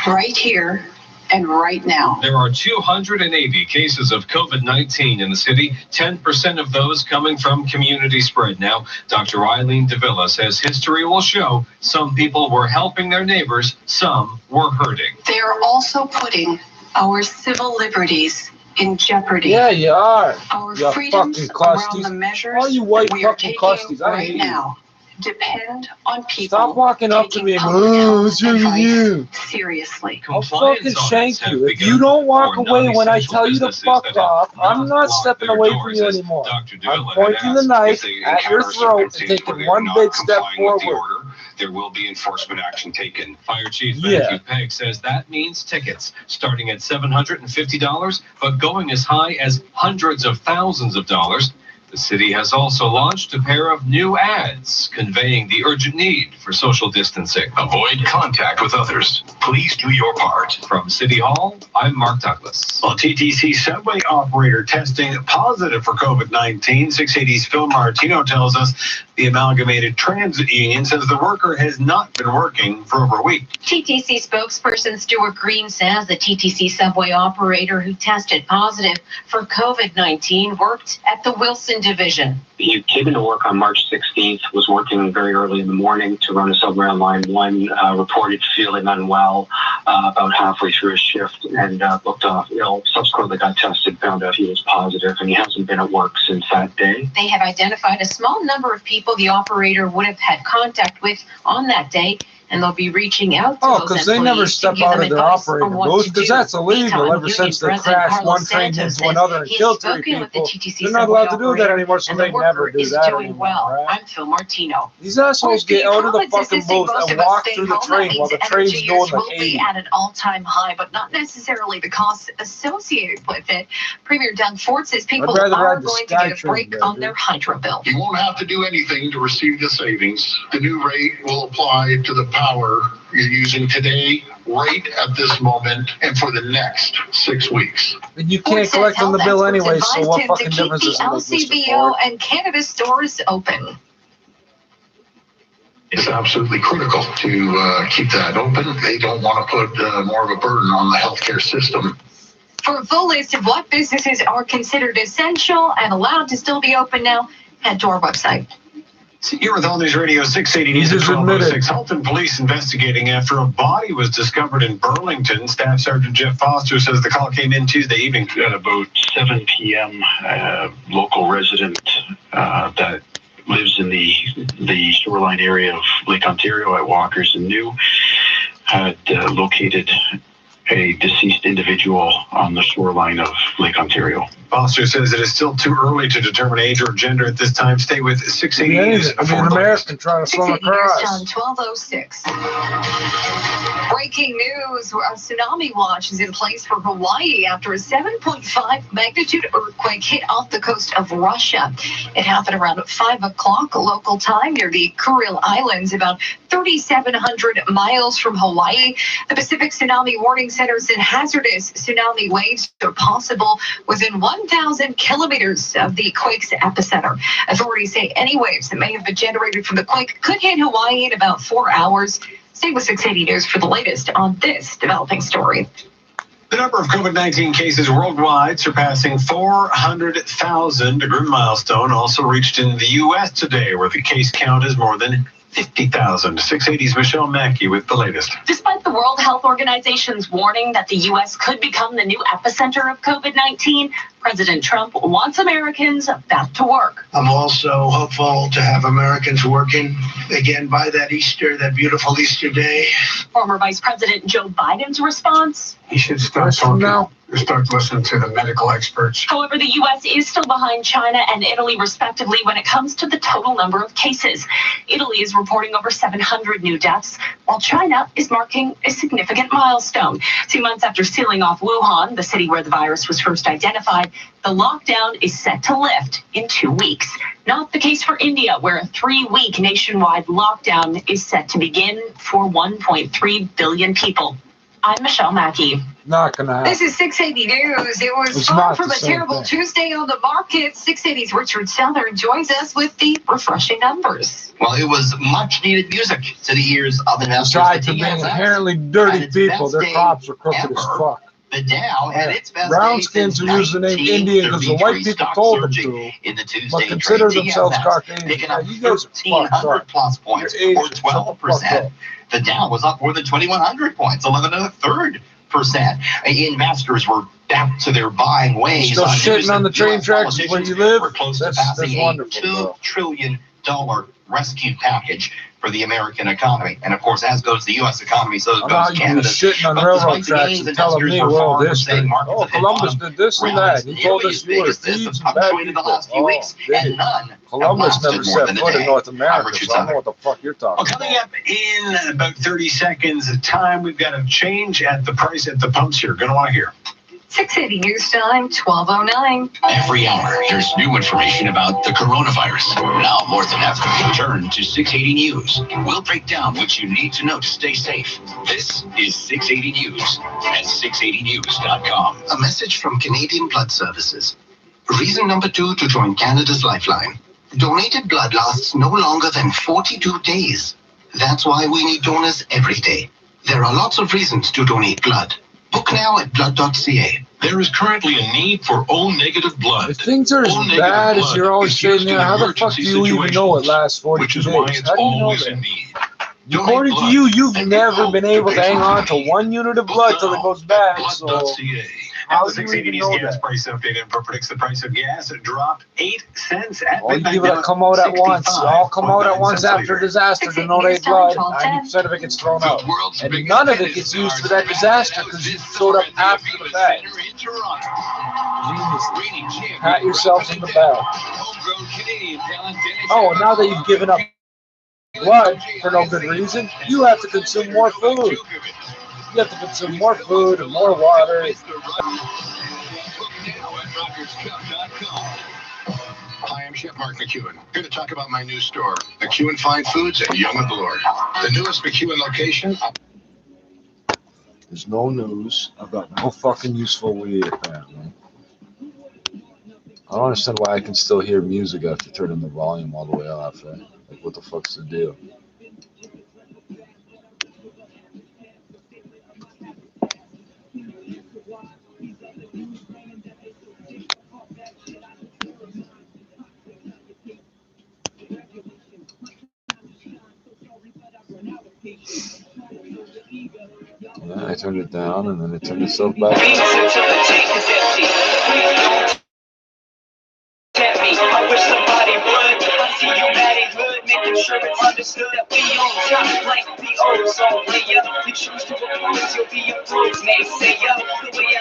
right here and right now. There are 280 cases of COVID-19 in the city, 10% of those coming from community spread. Now, Dr. Eileen Davila says history will show some people were helping their neighbors, some were hurting. They are also putting our civil liberties in jeopardy. Yeah, you are. Our You freedoms fucking around costies. the measures All you white that we are fucking taking costies. I right hate now depend on people. Stop walking up to me and oh, it's you. Seriously. I'll fucking shank you. If you don't walk away when I tell you to fuck off, I'm not stepping away from you anymore. I'm pointing the knife at your throat and taking one big step forward. There will be enforcement action taken. Fire Chief Matthew Pegg says that means tickets starting at $750, but going as high as hundreds of thousands of dollars. The city has also launched a pair of new ads conveying the urgent need for social distancing. Avoid contact with others. Please do your part. From City Hall, I'm Mark Douglas. Well, TTC subway operator testing positive for COVID-19. 680's Phil Martino tells us the Amalgamated Transit Union says the worker has not been working for over a week. TTC spokesperson Stuart Green says the TTC subway operator who tested positive for COVID-19 worked at the Wilson division. He came into work on March 16th, was working very early in the morning to run a subway on Line 1, reported feeling unwell about halfway through his shift and looked off ill. Subsequently got tested, found out he was positive, and he hasn't been at work since that day. They have identified a small number of people the operator would have had contact with on that day, and they'll be reaching out to those because they never step out of their operator booth, because that's illegal ever since they crashed one train into another and killed 3 people. They're not allowed to do that anymore, so they never do that anymore. Right? I'm Phil Martino. These assholes get out of the fucking booth and walk through the train while the train's doing will be at an all-time high, but not necessarily the costs associated with it. Premier Doug Ford says people are going to get a break on their hydro bill. You won't have to do anything to receive the savings. The new rate will apply to the power you're using today, right at this moment, and for the next 6 weeks. And you can't collect on the bill anyway, so what fucking difference does it make, Mr. Ford? And cannabis stores open. It's absolutely critical to keep that open. They don't want to put more of a burden on the healthcare system. For a full list of what businesses are considered essential and allowed to still be open now, head to our website. Here with All News Radio 680 News at 1206. Halton Police investigating after a body was discovered in Burlington. Staff Sergeant Jeff Foster says the call came in Tuesday evening. At about 7 p.m., local resident that lives in the shoreline area of Lake Ontario at Walkers and New had located a deceased individual on the shoreline of Lake Ontario. Foster says it is still too early to determine age or gender at this time. Stay with 680 News. An American trying to swim across. 1206. Breaking news, a tsunami watch is in place for Hawaii after a 7.5 magnitude earthquake hit off the coast of Russia. It happened around 5 o'clock local time near the Kuril Islands, about 3,700 miles from Hawaii. The Pacific Tsunami Warning Center said hazardous tsunami waves are possible within 1,000 kilometers of the quake's epicenter. Authorities say any waves that may have been generated from the quake could hit Hawaii in about 4 hours. Stay with 680 News for the latest on this developing story. The number of COVID-19 cases worldwide surpassing 400,000, a grim milestone, also reached in the U.S. today, where the case count is more than 50,000. 680's Michelle Mackey with the latest. Despite the World Health Organization's warning that the U.S. could become the new epicenter of COVID-19, President Trump wants Americans back to work. I'm also hopeful to have Americans working again by that Easter, that beautiful Easter day. Former Vice President Joe Biden's response? He should start talking now. Start listening to the medical experts. However, the U.S. is still behind China and Italy, respectively, when it comes to the total number of cases. Italy is reporting over 700 new deaths, while China is marking a significant milestone. 2 months after sealing off Wuhan, the city where the virus was first identified, the lockdown is set to lift in 2 weeks. Not the case for India, where a 3-week nationwide lockdown is set to begin for 1.3 billion people. I'm Michelle Mackey. Not gonna happen. This is 680 News. It was It's far not from the a same terrible thing. Tuesday on the market. 680's Richard Southern joins us with the refreshing numbers. Well, it was much needed music to the ears of investors. Besides The them being TSX inherently dirty had its people, best their day crops are crooked as ever. fuck. The Dow had its best Brown day skins since who use the name Indian because the white people stock told them surging to, in the Tuesday but consider trade. themselves TSX Caucasian. picking Now, up you guys are fucked 1,300 up. plus points, Your or age is fucked up. 12%. The Dow was up more than 2,100 points, 11.33%. Investors were back to their buying ways. Still shitting news on the that train US tracks where politicians you live? were close That's to passing a wonderful, $2 bro. trillion rescue package for the American economy. And of course, as goes the U.S. economy, so I'm goes not even Canada. shitting on But railroad despite the tracks gains, and telling investors me were world far from history. saying markets Oh, have hit Columbus bottom. did this and Rallies that. He told nearly us as we big were as this thieves have and bad punctuated the people. last few weeks, and none Columbus have never lasted more set than a foot in day. North I'm America, Richard so I don't know Southern. what the fuck you're talking Well, about. coming up in about 30 seconds of time, we've got a change at the price at the pumps here. Going to want to hear. 680 News Time, 12:09. Every hour, there's new information about the coronavirus. Now more than ever, turn to 680 News. We'll break down what you need to know to stay safe. This is 680 News at 680news.com. A message from Canadian Blood Services. Reason number 2 to join Canada's Lifeline. Donated blood lasts no longer than 42 days. That's why we need donors every day. There are lots of reasons to donate blood. Book now at blood.ca. There is currently a need for O-negative blood. If things are as bad as you're always saying there, how the fuck do you even know it lasts 42 days? How do you know that? According to you, you've never been able to hang on to 1 unit of blood till it goes bad. So How the 680 News gas price update info predicts the price of gas dropped 8 cents at all you midnight. people that come out at once, all come out at once after a disaster to donate blood. 90% of it gets thrown out. And none of it gets used for that disaster because you showed up after the fact. Jesus. Pat yourself in the back. Oh, and now that you've given up blood for no good reason, you have to consume more food. You have to consume more food and more water. Hi, I'm Chef Mark McEwen, here to talk about my new store, McEwen Fine Foods at Yonge and Bloor. The newest McEwen location. There's no news. I've got no fucking useful weed, apparently. I don't understand why I can still hear music after turning the volume all the way off. Like, what the fuck's the deal? Yeah, I turned it down and then it turned itself back on. I wish somebody would. I see you mad and good, making sure it's understood that we on top like the ozone layer. You choose to oppose, you'll be a bruise, naysayer. The way I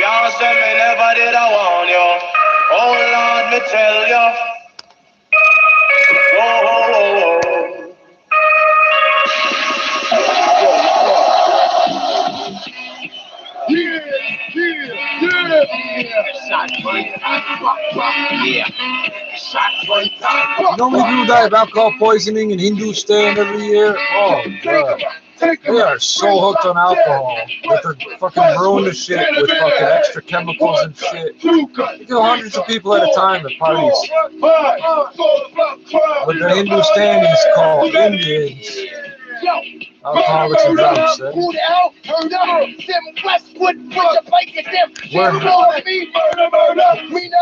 Y'all said me never did I warn you. Oh Lord, me tell you. You know how many people die of alcohol poisoning in Hindustan every year? Oh, God. They are so hooked on alcohol that they're fucking ruining the shit with fucking extra chemicals and shit. You kill hundreds of people at a time at parties. But the Hindustanis call Indians alcoholics and drunks. We're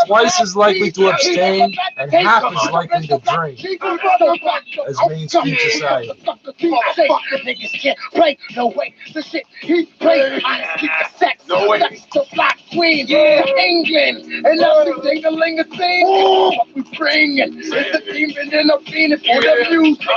twice as likely to abstain and half as likely to drink as mainstream society. Play no way, the shit he played. I keep the sex, no way. That's the black queen, yeah. England, and everything the ling thing. What we bringing is the demon in the penis for the music.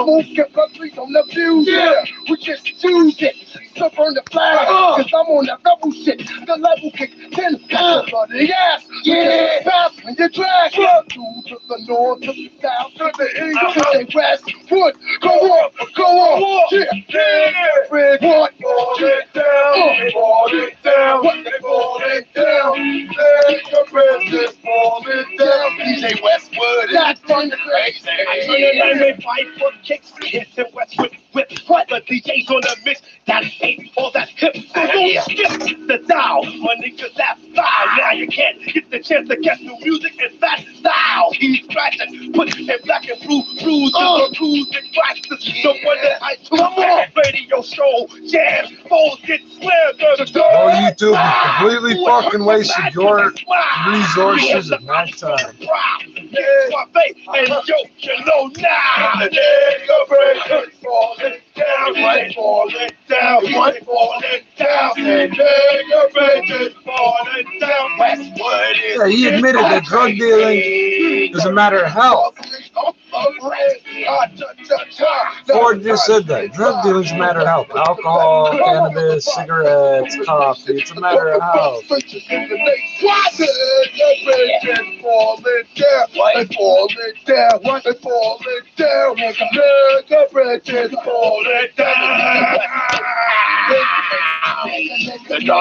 Move your country on the views, yeah. We just choose it. So burn the flag, cause I'm on that rebel shit. The level kick 10 bloody ass. Yeah, pass when you drag. To the north, to the south, to the east, to the west. Wood, go on, go on. Yeah, red, what? Ball it down, ball it down, they ball it down. Let the business ball it down. DJ Westwood, that's fun crazy. I turn fight for kicks, hits and Westwood whip. What the DJ's on the mix? That ain't all that hip. So don't skip the dial. My niggas that style. Now you can't get the chance to catch new music in that style. He's scratching, put in black and blue bruises or cruising practice. No wonder I took that radio show. Jam, foes get slammed. Oh, YouTube, you completely fucking wasted your resources and my time. And yo, you know now. Nigga break, fall it down, right? Fall it down, right? Fall it down. Nigga break, fall it down. Westwood is. Yeah, he admitted that drug dealing is a matter of health. Ford just said that. Drug dealing is a matter of health. Alcohol, cannabis, cigarettes, coffee. It's a matter of health. The